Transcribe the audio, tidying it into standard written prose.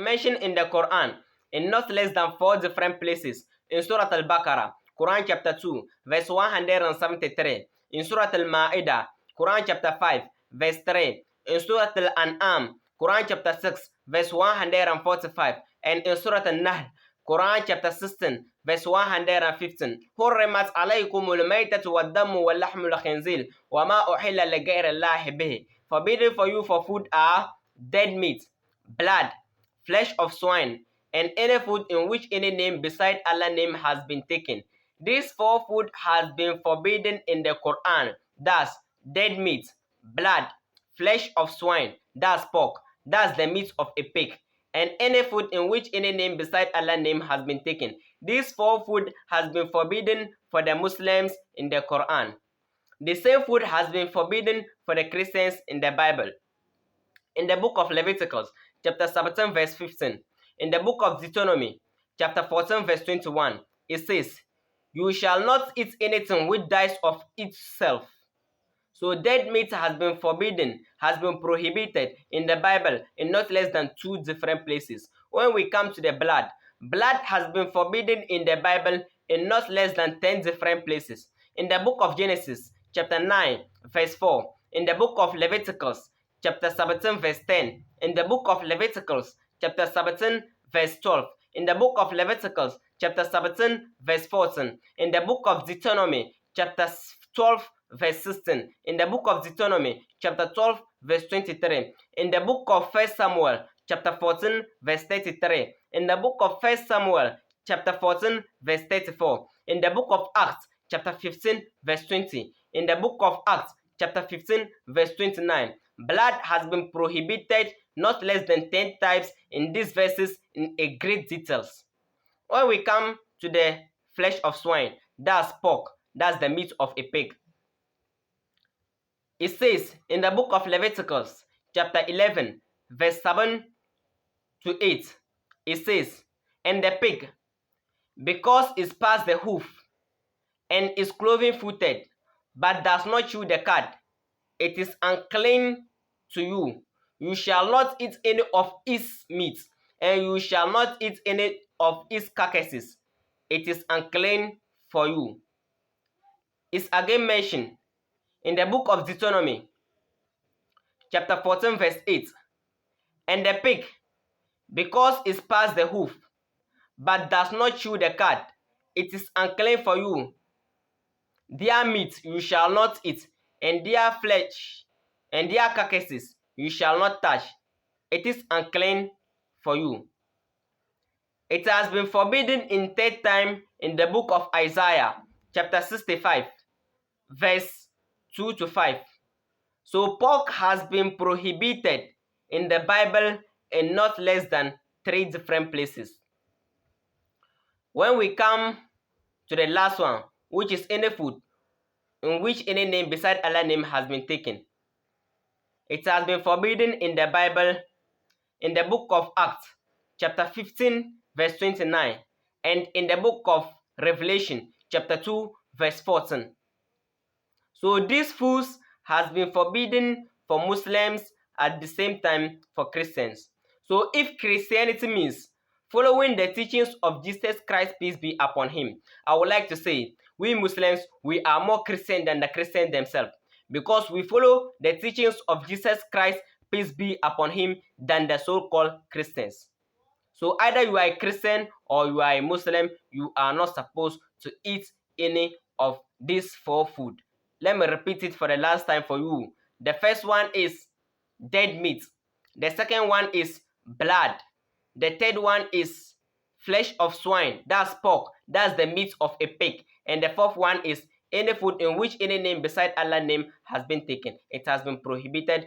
mentioned in the Quran in not less than 4 different places. In Surah Al-Baqarah, Quran chapter 2, verse 173. In Surah Al-Ma'idah, Quran chapter 5, verse 3. In Surah Al-An'am, Quran chapter 6, verse 145. And in Surah Al-Nahl, Quran chapter 16, verse 115. حرمت عليكم الميتة والدم واللحم الخنزير وما أحل لغير الله به. Forbidden for you for food are dead meat, blood, flesh of swine, and any food in which any name beside Allah's name has been taken. These 4 food has been forbidden in the Quran. That's dead meat, blood, flesh of swine, that's pork, that's the meat of a pig, and any food in which any name beside Allah's name has been taken. These 4 food has been forbidden for the Muslims in the Quran. The same food has been forbidden for the Christians in the Bible. In the book of Leviticus, chapter 17, verse 15. In the book of Deuteronomy, chapter 14, verse 21, it says, "You shall not eat anything which dies of itself." So dead meat has been forbidden, has been prohibited in the Bible in not less than 2 different places. When we come to the blood, blood has been forbidden in the Bible in not less than 10 different places. In the book of Genesis, chapter 9, verse 4. In the book of Leviticus, chapter 17, verse 10. In the book of Leviticus, chapter 17, verse 12. In the book of Leviticus, chapter 17, verse 14. In the book of Deuteronomy, chapter 12, verse 16. In the book of Deuteronomy, chapter 12, verse 23. In the book of 1 Samuel, chapter 14, verse 33. In the book of 1 Samuel, chapter 14, verse 34. In the book of Acts, chapter 15, verse 20. In the book of Acts, chapter 15, verse 29. Blood has been prohibited not less than 10 times in these verses in a great details. When we come to the flesh of swine, that's pork, that's the meat of a pig. It says in the book of Leviticus, chapter 11, verse 7 to 8, it says, "And the pig, because it's past the hoof, and is cloven-footed, but does not chew the cud, it is unclean to you. You shall not eat any of its meat, and you shall not eat any of its carcasses. It is unclean for you." It's again mentioned in the book of Deuteronomy, chapter 14, verse 8. "And the pig, because it's past the hoof, but does not chew the cud, it is unclean for you. Their meat you shall not eat, and their flesh and their carcasses you shall not touch. It is unclean for you." It has been forbidden in 3rd time in the book of Isaiah, chapter 65, verse 2 to 5. So pork has been prohibited in the Bible in not less than 3 different places. When we come to the last one, which is any food in which any name beside Allah's name has been taken, it has been forbidden in the Bible in the book of Acts, chapter 15, verse 29, and in the book of Revelation, chapter 2, verse 14. So these foods has been forbidden for Muslims at the same time for Christians. So if Christianity means following the teachings of Jesus Christ, peace be upon him, I would like to say we Muslims, we are more Christian than the Christians themselves, because we follow the teachings of Jesus Christ, peace be upon him, than the so-called Christians. So either you are a Christian or you are a Muslim, you are not supposed to eat any of these 4 food. Let me repeat it for the last time for you. The first one is dead meat. The second one is blood. The third one is flesh of swine. That's pork. That's the meat of a pig. And the fourth one is any food in which any name beside Allah's name has been taken. It has been prohibited